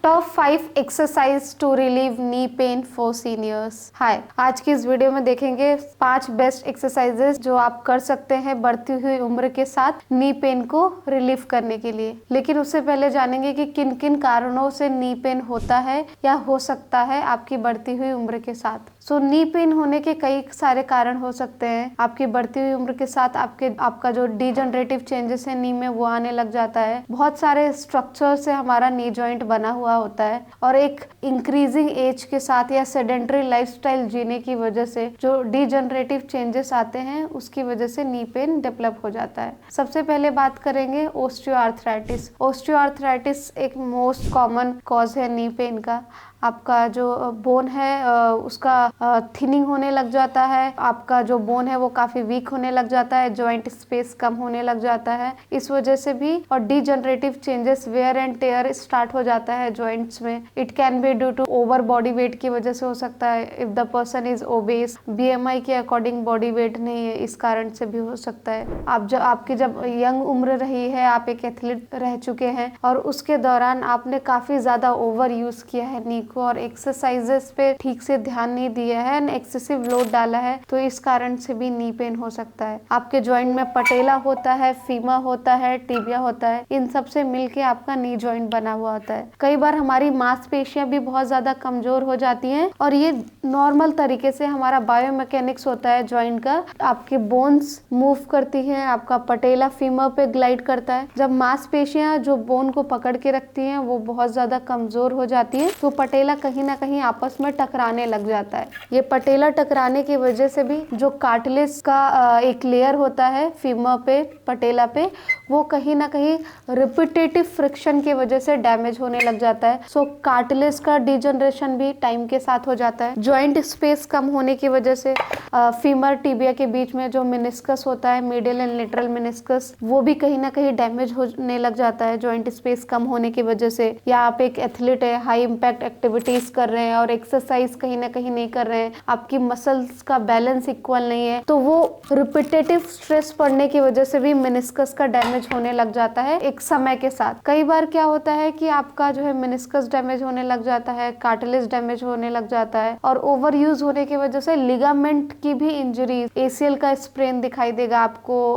Top 5 exercise to relieve knee pain for seniors. Hi, आज की इस वीडियो में देखेंगे 5 बेस्ट एक्सरसाइजेस जो आप कर सकते हैं बढ़ती हुई उम्र के साथ नी पेन को रिलीव करने के लिए। लेकिन उससे पहले जानेंगे कि किन किन कारणों से नी पेन होता है या हो सकता है आपकी बढ़ती हुई उम्र के साथ। नी पेन होने के कई सारे कारण हो सकते हैं। आपकी बढ़ती हुई उम्र के साथ आपका जो डिजनरेटिव चेंजेस है नी में वो आने लग जाता है। बहुत सारे स्ट्रक्चर से हमारा नी जॉइंट बना हुआ होता है और एक इंक्रीजिंग एज के साथ या सेडेंटरी लाइफस्टाइल जीने की वजह से जो डिजनरेटिव चेंजेस आते हैं उसकी वजह से नी पेन डेवलप हो जाता है। सबसे पहले बात करेंगे ओस्टियोआर्थराइटिस। ओस्टियोआर्थराइटिस एक मोस्ट कॉमन कॉज है नी पेन का। आपका जो बोन है उसका थिनिंग होने लग जाता है, आपका जो बोन है वो काफ़ी वीक होने लग जाता है, जॉइंट स्पेस कम होने लग जाता है इस वजह से भी। और degenerative changes, wear and tear start हो जाता है जॉइंट्स में। It can be due to over body weight की वजह से हो सकता है। If the person is obese, BMI के अकॉर्डिंग बॉडी वेट नहीं है, इस कारण से भी हो सकता है। आपकी जब यंग उम्र रही है, आप एक एथलीट रह चुके हैं और उसके दौरान आपने काफ़ी ज़्यादा ओवर यूज़ किया है नी को और एक्सरसाइजेस पे ठीक से ध्यान नहीं दिया है, एक्सेसिव लोड डाला है, तो इस कारण से भी नी पेन हो सकता है। आपके जॉइंट में पटेला होता है, फीमा होता है, टिबिया होता है, इन सब से मिलके आपका नी जॉइंट बना हुआ होता है। कई बार हमारी मांसपेशियां भी बहुत ज्यादा कमजोर हो जाती हैं और ये नॉर्मल तरीके से हमारा बायोमैकेनिक्स होता है जॉइंट का। आपके बोन्स मूव करती हैं, आपका पटेला फीमर पे ग्लाइड करता है। जब मांसपेशियां जो बोन को पकड़ के रखती हैं वो बहुत ज्यादा कमजोर हो जाती है तो पटेला कहीं ना कहीं आपस में टकराने लग जाता है। ये पटेला टकराने की वजह से भी जो कार्टिलेज का एक लेयर होता है फीमर पे, पटेला पे, वो कहीं ना कहीं रिपीटेटिव फ्रिक्शन की वजह से डैमेज होने लग जाता है। सो कार्टिलेज का डिजनरेशन भी टाइम के साथ हो जाता है। जॉइंट स्पेस कम होने की वजह से फीमर टिबिया के बीच में जो मेनिस्कस होता है, मीडियल एंड लेटरल मेनिस्कस, वो भी कहीं ना कहीं डैमेज होने लग जाता है जॉइंट स्पेस कम होने की वजह से। या आप एक एथलीट है, हाई इम्पैक्ट एक्टिविटीज कर रहे हैं और एक्सरसाइज कहीं ना कहीं नहीं कर रहे हैं, आपकी मसल्स का बैलेंस इक्वल नहीं है, तो वो रिपीटेटिव स्ट्रेस पड़ने की वजह से भी मेनिस्कस का डैमेज होने लग जाता है एक समय के साथ। कई बार क्या होता है कि आपका जो है मेनिस्कस डैमेज होने लग जाता है, कार्टिलेज डैमेज होने लग जाता है और ओवर यूज होने की वजह से लिगामेंट की भी इंजरी, एसीएल का स्प्रेन दिखाई देगा आपको,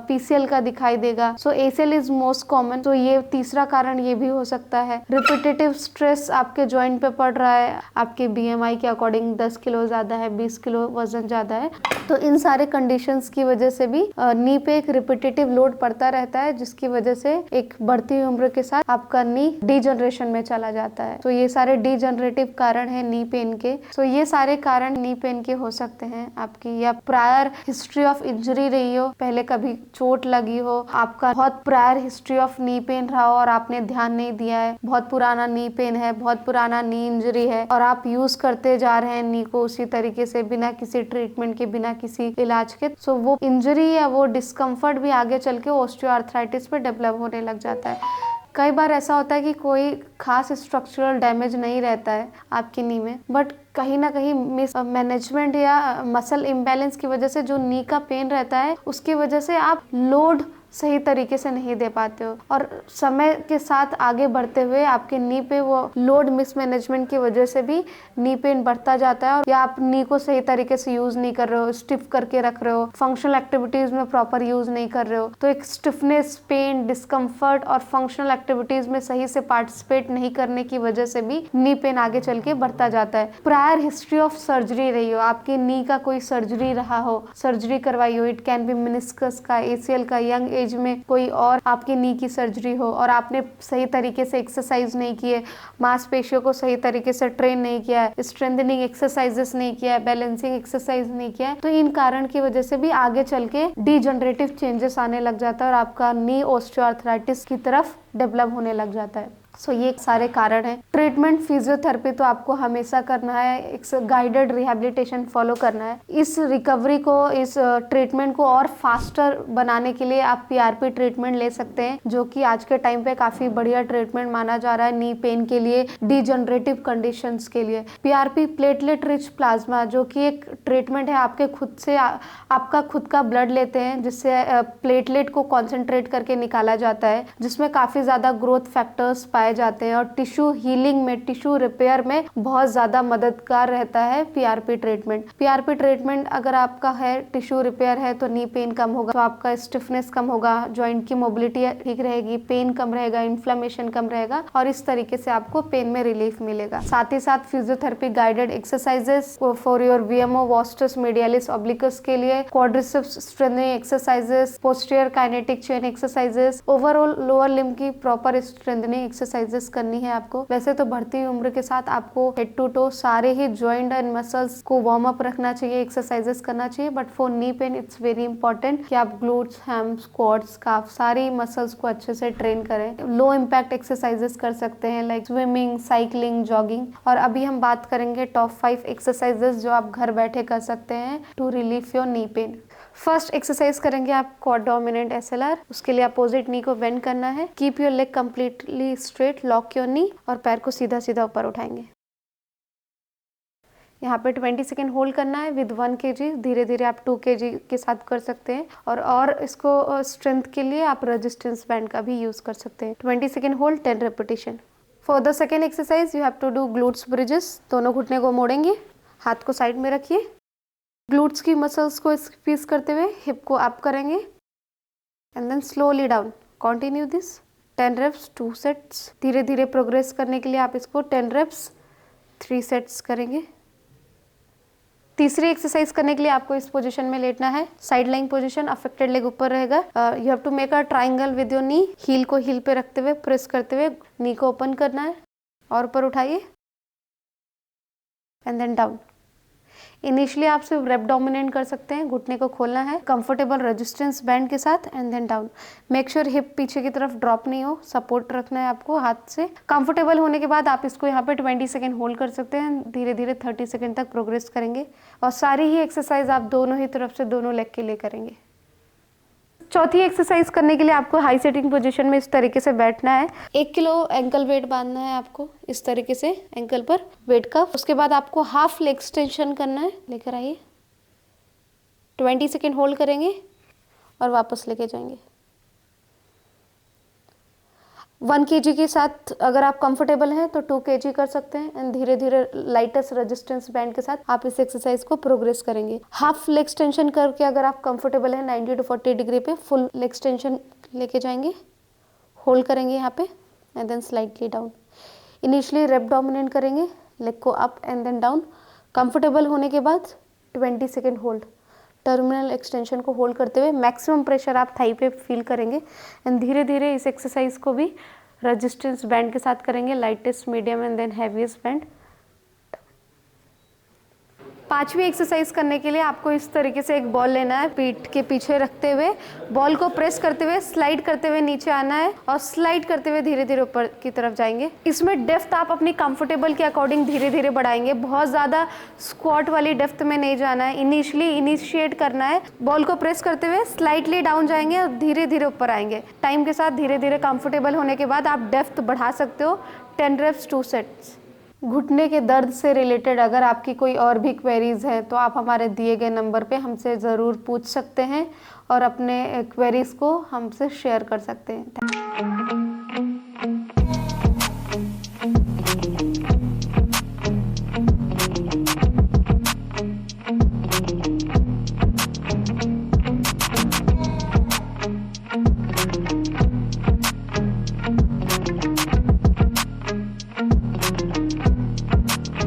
पीसीएल का दिखाई देगा। सो एसीएल इज मोस्ट कॉमन। तो ये तीसरा कारण ये भी हो सकता है। रिपीटेटिव स्ट्रेस आपके जॉइंट पे पड़ रहा है, आपके बीएमआई के अकॉर्डिंग 10 किलो ज्यादा है, 20 किलो वजन ज्यादा है, तो इन सारे कंडीशंस की वजह से भी नी पे एक रिपीटेटिव लोड पड़ता रहता है जिसकी वजह से एक बढ़ती हुई उम्र के साथ आपका नी डिजनरेशन में चला जाता है। तो ये सारे डिजनरेटिव कारण है नी पेन के। तो ये सारे कारण नी पेन के हो सकते हैं आपकी, या प्रायर हिस्ट्री ऑफ इंजरी रही हो, पहले कभी चोट लगी हो, आपका बहुत prior history of knee pain रहा हो और आपने ध्यान नहीं दिया है, बहुत पुराना नी पेन है, बहुत पुराना नी इंजरी है और आप यूज करते जा रहे हैं नी को उसी तरीके से बिना किसी ट्रीटमेंट के, बिना किसी इलाज के, सो वो इंजरी या वो डिस्कम्फर्ट भी आगे चल के ओस्टियोआर्थराइटिस पे डेवलप होने लग जाता है। कई बार ऐसा होता है कि कोई खास स्ट्रक्चरल डैमेज नहीं रहता है आपकी नी में, बट कहीं ना कहीं मिस मैनेजमेंट या मसल इम्बैलेंस की वजह से जो नी का पेन रहता है उसकी वजह से आप लोड सही तरीके से नहीं दे पाते हो और समय के साथ आगे बढ़ते हुए आपके नी पे वो लोड मिसमैनेजमेंट की वजह से भी नी पेन बढ़ता जाता है। और या आप नी को सही तरीके से यूज नहीं कर रहे हो, स्टिफ करके रख रहे हो, फंक्शनल एक्टिविटीज में प्रॉपर यूज नहीं कर रहे हो, तो एक स्टिफनेस, पेन, डिस्कम्फर्ट और फंक्शनल एक्टिविटीज में सही से पार्टिसिपेट नहीं करने की वजह से भी नी पेन आगे चल के बढ़ता जाता है। प्रायर हिस्ट्री ऑफ सर्जरी रही हो, आपकी नी का कोई सर्जरी रहा हो, सर्जरी करवाई हो, इट कैन बी मेनिस्कस का, एसीएल का, यंग एज में कोई और आपकी नी की सर्जरी हो और आपने सही तरीके से एक्सरसाइज नहीं की है, मांसपेशियों को सही तरीके से ट्रेन नहीं किया है, स्ट्रेंथनिंग एक्सरसाइजेस नहीं किया है, बैलेंसिंग एक्सरसाइज नहीं किया है, तो इन कारण की वजह से भी आगे चल के डिजनरेटिव चेंजेस आने लग जाता है और आपका नी ओस्टियोआर्थराइटिस की तरफ डेवलप होने लग जाता है। सो ये सारे कारण हैं। ट्रीटमेंट, फिजियोथेरेपी तो आपको हमेशा करना है, एक गाइडेड रिहैबिलिटेशन फॉलो करना है। इस रिकवरी को, इस ट्रीटमेंट को और फास्टर बनाने के लिए आप पीआरपी ट्रीटमेंट ले सकते हैं, जो कि आज के टाइम पे काफी बढ़िया ट्रीटमेंट माना जा रहा है नी पेन के लिए, डिजनरेटिव कंडीशंस के लिए। पीआरपी, प्लेटलेट रिच प्लाज्मा, जो कि एक ट्रीटमेंट है, आपके खुद से आपका खुद का ब्लड लेते हैं जिससे प्लेटलेट को कॉन्सेंट्रेट करके निकाला जाता है, जिसमें काफी ज्यादा ग्रोथ फैक्टर्स पाए जाते हैं और टिश्यू हीलिंग में, टिश्यू रिपेयर में बहुत ज़्यादा मददगार रहता है पीआरपी ट्रीटमेंट। पीआरपी ट्रीटमेंट अगर आपका है, टिश्यू रिपेयर है, तो नी पेन कम होगा, तो आपका स्टिफनेस कम होगा, जॉइंट की मोबिलिटी ठीक रहेगी, पेन कम रहेगा, इन्फ्लेमेशन कम रहेगा और इस तरीके से आपको पेन में रिलीफ मिलेगा। साथ ही साथ physiotherapy guided exercises for your VMO vastus medialis obliquus के लिए, quadriceps strengthening exercises, posterior kinetic chain exercises, overall lower limb की प्रॉपर स्ट्रेंथनिंग एक्सरसाइजेस करनी है आपको। वैसे तो बढ़ती हुई उम्र के साथ आपको हेड टू टो सारे ही जॉइंट एंड मसल्स को वार्म अप रखना चाहिए, एक्सरसाइजेस करना चाहिए, but for knee pain it's very important कि आप ग्लूट्स, हैम्स, क्वाड्स, काफ सारी मसल्स को अच्छे से ट्रेन करें। लो इम्पैक्ट एक्सरसाइजेस कर सकते हैं लाइक स्विमिंग, साइकिलिंग, जॉगिंग। और अभी हम बात करेंगे टॉप 5 एक्सरसाइजेस जो आप घर बैठे कर सकते हैं to relieve your knee pain. First exercise करेंगे आप क्वाड डोमिनेंट एसएलआर। उसके लिए अपोजिट नी को बेंड करना है, keep your leg completely straight, lock your knee और पैर को सीधा सीधा ऊपर उठाएंगे। यहाँ पे 20 सेकेंड होल्ड करना है विद 1 kg। धीरे धीरे आप 2 kg के साथ कर सकते हैं और इसको स्ट्रेंथ के लिए आप रेजिस्टेंस बैंड का भी यूज कर सकते हैं। 20 second hold, 10 repetition. For the second exercise you have to do glutes bridges. दोनों घुटने को मोड़ेंगे, हाथ को साइड में रखिए, ग्लूट्स की मसल्स को स्क्वीज करते हुए हिप को अप करेंगे and then slowly down. Continue this 10 reps, 2 sets. धीरे धीरे प्रोग्रेस करने के लिए आप इसको 10 रेप्स, 3 सेट्स करेंगे। तीसरी एक्सरसाइज करने के लिए आपको इस पोजीशन में लेटना है, side line position, affected leg ऊपर रहेगा। You have to make a triangle with your knee, heel को हील पे रखते हुए प्रेस करते हुए नी को ओपन करना है और ऊपर उठाइए एंड देन डाउन। इनिशियली आप सिर्फ एब्डोमिनेंट कर सकते हैं, घुटने को खोलना है कंफर्टेबल रेजिस्टेंस बैंड के साथ and then down. Make sure hip पीछे की तरफ ड्रॉप नहीं हो, सपोर्ट रखना है आपको हाथ से। कंफर्टेबल होने के बाद आप इसको यहाँ पे 20 सेकेंड होल्ड कर सकते हैं, धीरे धीरे 30 सेकेंड तक प्रोग्रेस करेंगे और सारी ही एक्सरसाइज आप दोनों ही तरफ से दोनों लेग के लिए करेंगे। चौथी एक्सरसाइज करने के लिए आपको हाई सेटिंग पोजीशन में इस तरीके से बैठना है। 1 किलो एंकल वेट बांधना है आपको इस तरीके से एंकल पर वेट का। उसके बाद आपको हाफ लेग एक्सटेंशन करना है, लेकर आइए, 20 सेकेंड होल्ड करेंगे और वापस लेके जाएंगे। 1 kg के साथ अगर आप कंफर्टेबल हैं तो 2 kg कर सकते हैं एंड धीरे धीरे लाइटेस्ट रेजिस्टेंस बैंड के साथ आप इस एक्सरसाइज को प्रोग्रेस करेंगे। हाफ लेग एक्सटेंशन करके अगर आप कंफर्टेबल हैं 90 to 40 डिग्री पे फुल लेग एक्सटेंशन लेके जाएंगे, होल्ड करेंगे यहाँ पे and then slowly down. Initially एब्डोमिनेंट करेंगे, लेग को up and then down. Comfortable होने के बाद 20 सेकेंड होल्ड, टर्मिनल एक्सटेंशन को होल्ड करते हुए मैक्सिमम प्रेशर आप थाई पे फील करेंगे एंड धीरे धीरे इस एक्सरसाइज को भी रेजिस्टेंस बैंड के साथ करेंगे, lightest, medium and then heaviest band. पांचवी एक्सरसाइज करने के लिए आपको इस तरीके से एक बॉल लेना है, पीठ के पीछे रखते हुए बॉल को प्रेस करते हुए स्लाइड करते हुए नीचे आना है और स्लाइड करते हुए धीरे धीरे ऊपर की तरफ जाएंगे। इसमें डेप्थ आप अपनी कंफर्टेबल के अकॉर्डिंग धीरे धीरे बढ़ाएंगे, बहुत ज़्यादा स्क्वाट वाली डेप्थ में नहीं जाना है। इनिशिएट करना है, बॉल को प्रेस करते हुए स्लाइटली डाउन जाएंगे और धीरे धीरे ऊपर आएंगे। टाइम के साथ धीरे धीरे कंफर्टेबल होने के बाद आप डेप्थ बढ़ा सकते हो। 10 रेप्स, 2 सेट्स। घुटने के दर्द से रिलेटेड अगर आपकी कोई और भी क्वेरीज है तो आप हमारे दिए गए नंबर पे हमसे ज़रूर पूछ सकते हैं और अपने क्वेरीज को हमसे शेयर कर सकते हैं।